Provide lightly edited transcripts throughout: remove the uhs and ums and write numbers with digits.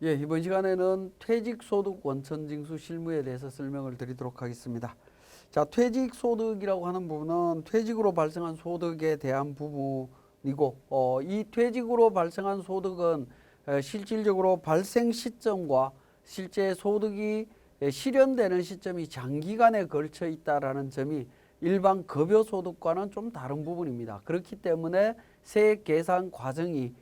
예, 이번 시간에는 퇴직소득 원천징수 실무에 대해서 설명을 드리도록 하겠습니다. 자, 퇴직소득이라고 하는 부분은 퇴직으로 발생한 소득에 대한 부분이고, 이 퇴직으로 발생한 소득은 실질적으로 발생 시점과 실제 소득이 실현되는 시점이 장기간에 걸쳐 있다라는 점이 일반 급여소득과는 좀 다른 부분입니다. 그렇기 때문에 세액 계산 과정이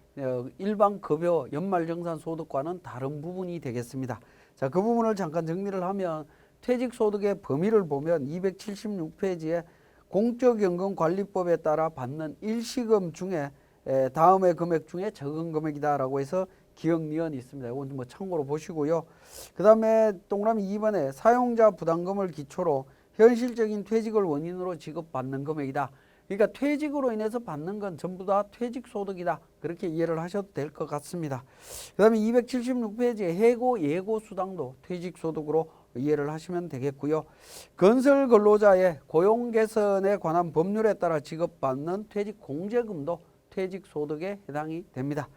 일반 급여 연말정산 소득과는 다른 부분이 되겠습니다. 자, 그 부분을 잠깐 정리를 하면 퇴직소득의 범위를 보면 276페이지에 공적연금관리법에 따라 받는 일시금 중에 다음의 금액 중에 적은 금액이다라고 해서 기억 니은이 있습니다. 이건 뭐 참고로 보시고요. 그 다음에 동그라미 2번에 사용자 부담금을 기초로 현실적인 퇴직을 원인으로 지급받는 금액이다. 그러니까 퇴직으로 인해서 받는 건 전부 다 퇴직소득이다. 그렇게 이해를 하셔도 될 것 같습니다. 그 다음에 276페이지에 해고 예고 수당도 퇴직소득으로 이해를 하시면 되겠고요. 건설 근로자의 고용 개선에 관한 법률에 따라 지급받는 퇴직 공제금도 퇴직소득에 해당이 됩니다.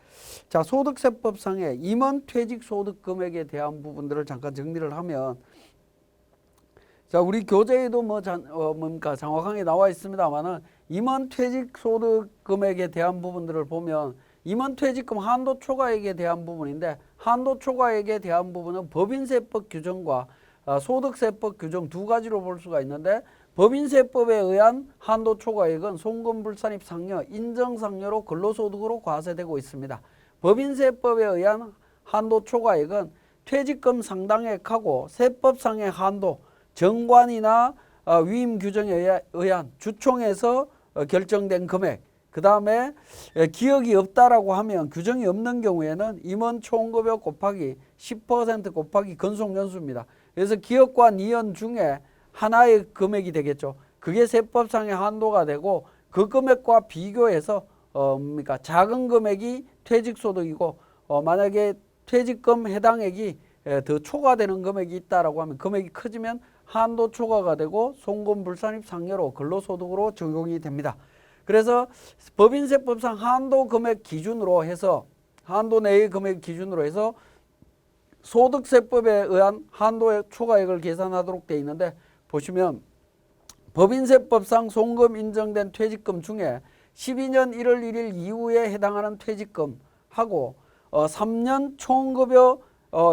자, 소득세법상의 임원 퇴직소득 금액에 대한 부분들을 잠깐 정리를 하면, 자, 우리 교재에도 뭡니까 정확하게 나와 있습니다만은 임원 퇴직소득 금액에 대한 부분들을 보면 임원 퇴직금 한도 초과액에 대한 부분인데, 한도 초과액에 대한 부분은 법인세법 규정과 소득세법 규정 두 가지로 볼 수가 있는데, 법인세법에 의한 한도 초과액은 송금불산입 상여, 인정상여로 근로소득으로 과세되고 있습니다. 법인세법에 의한 한도 초과액은 퇴직금 상당액하고 세법상의 한도, 정관이나 위임 규정에 의한 주총에서 결정된 금액, 그 다음에 기억이 없다라고 하면 규정이 없는 경우에는 임원 총급여 곱하기 10% 곱하기 근속연수입니다. 그래서 기억과 니은 중에 하나의 금액이 되겠죠. 그게 세법상의 한도가 되고, 그 금액과 비교해서 작은 금액이 퇴직소득이고, 만약에 퇴직금 해당액이 더 초과되는 금액이 있다라고 하면 금액이 커지면 한도 초과가 되고 송금불산입 상여로 근로소득으로 적용이 됩니다. 그래서 법인세법상 한도 금액 기준으로 해서, 한도 내의 금액 기준으로 해서 소득세법에 의한 한도의 초과액을 계산하도록 되어 있는데, 보시면 법인세법상 송금 인정된 퇴직금 중에 12년 1월 1일 이후에 해당하는 퇴직금하고 3년 총급여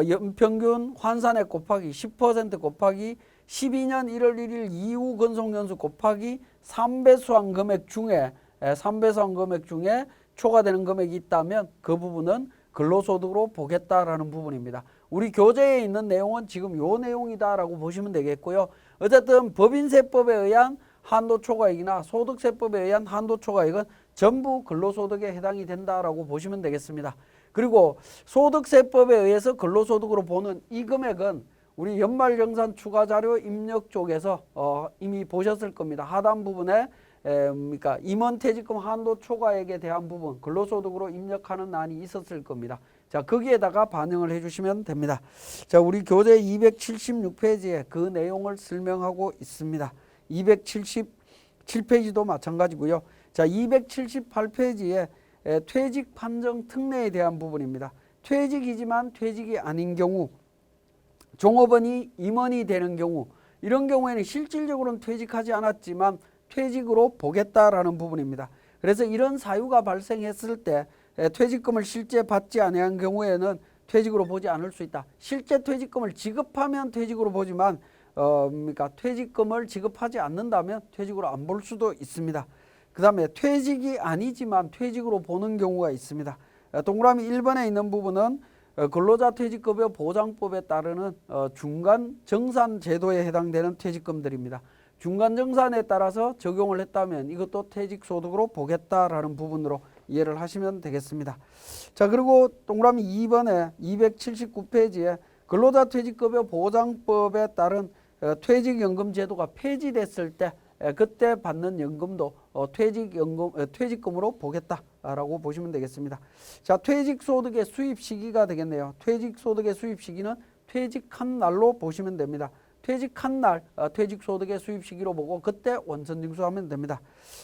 연평균 환산액 곱하기 10% 곱하기 12년 1월 1일 이후 근속연수 곱하기 3배수한 금액 중에 초과되는 금액이 있다면 그 부분은 근로소득으로 보겠다라는 부분입니다. 우리 교재에 있는 내용은 지금 요 내용이다라고 보시면 되겠고요. 어쨌든 법인세법에 의한 한도 초과액이나 소득세법에 의한 한도 초과액은 전부 근로소득에 해당이 된다라고 보시면 되겠습니다. 그리고 소득세법에 의해서 근로소득으로 보는 이 금액은 우리 연말정산 추가자료 입력 쪽에서 이미 보셨을 겁니다. 하단 부분에 임원 퇴직금 한도 초과액에 대한 부분 근로소득으로 입력하는 란이 있었을 겁니다. 자, 거기에다가 반영을 해주시면 됩니다. 자, 우리 교재 276페이지에 그 내용을 설명하고 있습니다. 277페이지도 마찬가지고요. 자, 278페이지에 퇴직 판정 특례에 대한 부분입니다. 퇴직이지만 퇴직이 아닌 경우, 종업원이 임원이 되는 경우, 이런 경우에는 실질적으로는 퇴직하지 않았지만 퇴직으로 보겠다라는 부분입니다. 그래서 이런 사유가 발생했을 때 퇴직금을 실제 받지 아니한 경우에는 퇴직으로 보지 않을 수 있다. 실제 퇴직금을 지급하면 퇴직으로 보지만 퇴직금을 지급하지 않는다면 퇴직으로 안 볼 수도 있습니다. 그 다음에 퇴직이 아니지만 퇴직으로 보는 경우가 있습니다. 동그라미 1번에 있는 부분은 근로자 퇴직급여 보장법에 따르는 중간정산 제도에 해당되는 퇴직금들입니다. 중간정산에 따라서 적용을 했다면 이것도 퇴직소득으로 보겠다라는 부분으로 이해를 하시면 되겠습니다. 자, 그리고 동그라미 2번에 279페이지에 근로자 퇴직급여 보장법에 따른 퇴직연금 제도가 폐지됐을 때 그때 받는 연금도 퇴직금으로 보겠다라고 보시면 되겠습니다. 자, 퇴직소득의 수입 시기가 되겠네요. 퇴직소득의 수입 시기는 퇴직한 날로 보시면 됩니다. 퇴직한 날 퇴직소득의 수입 시기로 보고 그때 원천징수하면 됩니다.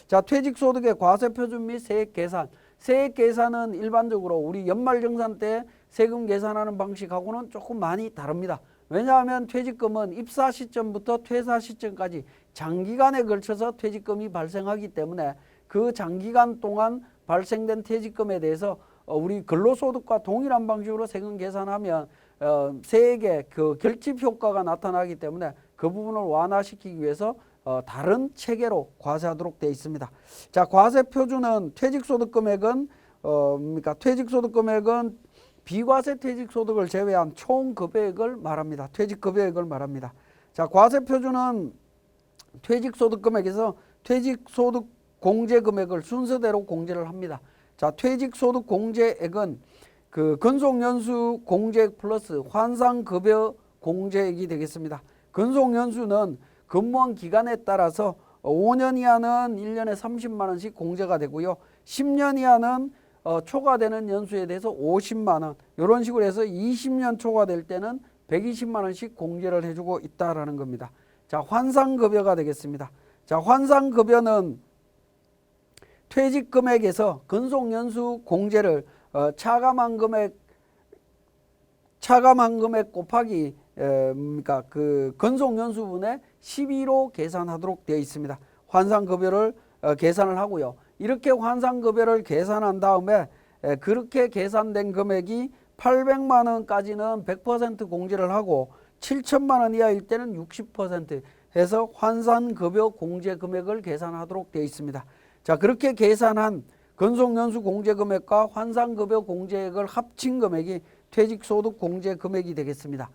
자, 퇴직소득의 과세표준 및 세액 계산. 세액 계산은 일반적으로 우리 연말정산 때 세금 계산하는 방식하고는 조금 많이 다릅니다. 왜냐하면 퇴직금은 입사 시점부터 퇴사 시점까지 장기간에 걸쳐서 퇴직금이 발생하기 때문에 그 장기간 동안 발생된 퇴직금에 대해서 우리 근로소득과 동일한 방식으로 세금 계산하면 세액의 그 결집 효과가 나타나기 때문에 그 부분을 완화시키기 위해서 다른 체계로 과세하도록 되어 있습니다. 자, 과세 표준은 퇴직소득금액은 퇴직소득금액은 비과세 퇴직소득을 제외한 총 급여액을 말합니다. 퇴직급여액을 말합니다. 자, 과세 표준은 퇴직소득금액에서 퇴직소득 공제금액을 순서대로 공제를 합니다. 자, 퇴직소득 공제액은 그 근속연수 공제액 플러스 환상급여 공제액이 되겠습니다. 근속연수는 근무한 기간에 따라서 5년 이하는 1년에 30만 원씩 공제가 되고요. 10년 이하는 초과되는 연수에 대해서 50만 원, 이런 식으로 해서 20년 초과될 때는 120만 원씩 공제를 해주고 있다라는 겁니다. 자, 환상급여가 되겠습니다. 자, 환상급여는 퇴직금액에서 근속연수 공제를 차감한 금액 곱하기 그 근속연수분의 12로 계산하도록 되어 있습니다. 환상급여를 계산을 하고요. 이렇게 환상급여를 계산한 다음에 그렇게 계산된 금액이 800만 원까지는 100% 공제를 하고 7천만 원 이하일 때는 60% 해서 환산급여 공제 금액을 계산하도록 되어 있습니다. 자, 그렇게 계산한 근속연수 공제 금액과 환산급여 공제액을 합친 금액이 퇴직소득 공제 금액이 되겠습니다.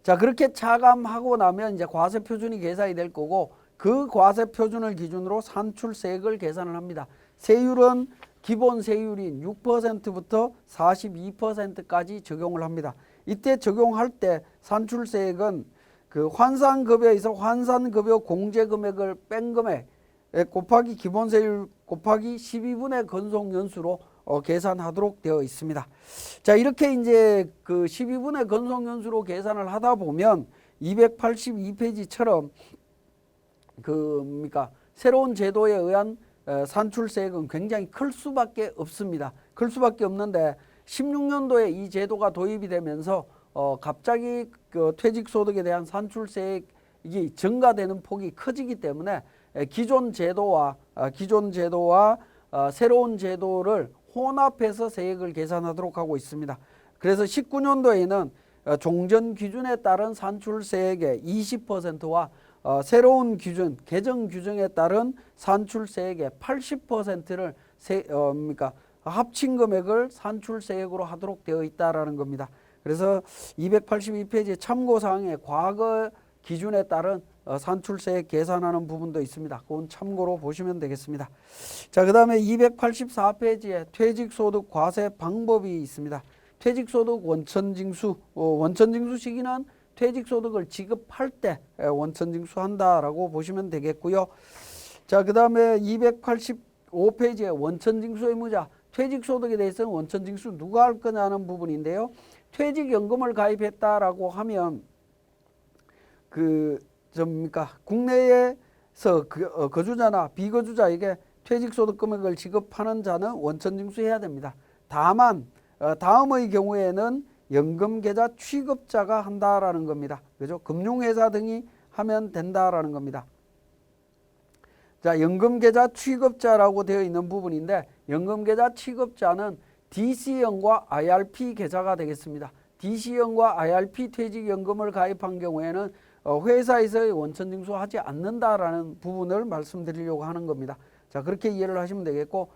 자, 그렇게 차감하고 나면 이제 과세 표준이 계산이 될 거고 그 과세 표준을 기준으로 산출세액을 계산을 합니다. 세율은 기본 세율인 6%부터 42%까지 적용을 합니다. 이때 적용할 때 산출세액은 그 환산급여에서 환산급여 공제 금액을 뺀 금액 곱하기 기본세율 곱하기 12분의 근속연수로 계산하도록 되어 있습니다. 자, 이렇게 이제 그 12분의 근속연수로 계산을 하다 보면 282페이지처럼 새로운 제도에 의한 산출세액은 굉장히 클 수밖에 없습니다. 클 수밖에 없는데 16년도에 이 제도가 도입이 되면서 갑자기 그 퇴직소득에 대한 산출세액이 증가되는 폭이 커지기 때문에 기존 제도와 새로운 제도를 혼합해서 세액을 계산하도록 하고 있습니다. 그래서 19년도에는 종전 기준에 따른 산출세액의 20%와 새로운 기준, 개정 규정에 따른 산출세액의 80%를 합친 금액을 산출세액으로 하도록 되어 있다라는 겁니다. 그래서 282페이지 참고사항에 과거 기준에 따른 산출세액 계산하는 부분도 있습니다. 그건 참고로 보시면 되겠습니다. 자, 그 다음에 284페이지에 퇴직소득 과세 방법이 있습니다. 퇴직소득 원천징수, 원천징수 시기는 퇴직소득을 지급할 때 원천징수한다라고 보시면 되겠고요. 자, 그 다음에 285페이지에 원천징수 의무자, 퇴직소득에 대해서는 원천징수 누가 할 거냐는 부분인데요. 퇴직연금을 가입했다라고 하면 국내에서 거주자나 비거주자에게 퇴직소득 금액을 지급하는 자는 원천징수해야 됩니다. 다만 다음의 경우에는 연금계좌 취급자가 한다라는 겁니다. 그죠? 금융회사 등이 하면 된다라는 겁니다. 자, 연금계좌 취급자라고 되어 있는 부분인데 연금계좌 취급자는 DC형과 IRP 계좌가 되겠습니다. DC형과 IRP 퇴직연금을 가입한 경우에는 회사에서 원천징수하지 않는다라는 부분을 말씀드리려고 하는 겁니다. 자, 그렇게 이해를 하시면 되겠고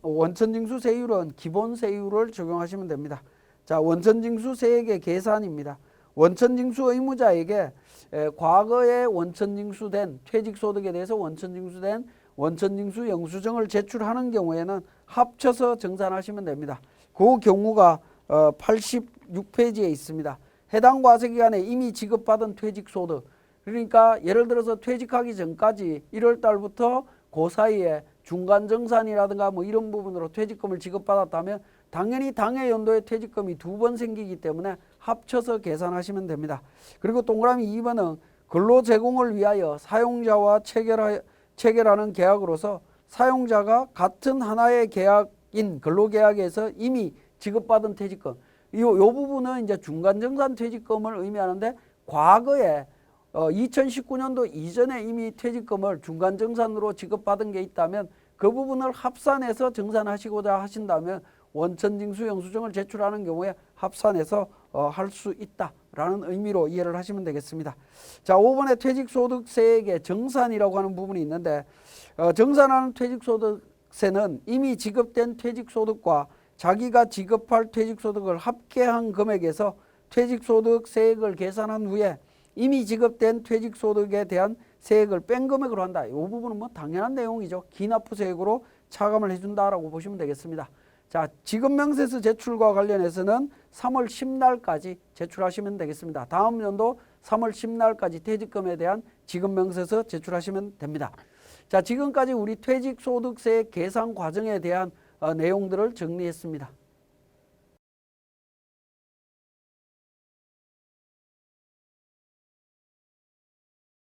원천징수 세율은 기본 세율을 적용하시면 됩니다. 자, 원천징수 세액의 계산입니다. 원천징수 의무자에게 과거에 원천징수된 퇴직소득에 대해서 원천징수된 원천징수 영수증을 제출하는 경우에는 합쳐서 정산하시면 됩니다. 그 경우가 86페이지에 있습니다. 해당 과세기간에 이미 지급받은 퇴직소득, 그러니까 예를 들어서 퇴직하기 전까지 1월 달부터 그 사이에 중간정산이라든가 뭐 이런 부분으로 퇴직금을 지급받았다면 당연히 당해 연도에 퇴직금이 2번 생기기 때문에 합쳐서 계산하시면 됩니다. 그리고 동그라미 2번은 근로제공을 위하여 사용자와 체결하는 계약으로서 사용자가 같은 하나의 계약인 근로계약에서 이미 지급받은 퇴직금. 요 부분은 이제 중간정산 퇴직금을 의미하는데 과거에 2019년도 이전에 이미 퇴직금을 중간정산으로 지급받은 게 있다면 그 부분을 합산해서 정산하시고자 하신다면 원천징수 영수증을 제출하는 경우에 합산해서 할 수 있다라는 의미로 이해를 하시면 되겠습니다. 자, 5번에 퇴직소득세액의 정산이라고 하는 부분이 있는데 정산하는 퇴직소득세는 이미 지급된 퇴직소득과 자기가 지급할 퇴직소득을 합계한 금액에서 퇴직소득세액을 계산한 후에 이미 지급된 퇴직소득에 대한 세액을 뺀 금액으로 한다. 이 부분은 뭐 당연한 내용이죠. 기납부세액으로 차감을 해준다라고 보시면 되겠습니다. 자, 지급명세서 제출과 관련해서는 3월 10날까지 제출하시면 되겠습니다. 다음 연도 3월 10날까지 퇴직금에 대한 지급명세서 제출하시면 됩니다. 자, 지금까지 우리 퇴직소득세 계산 과정에 대한 내용들을 정리했습니다.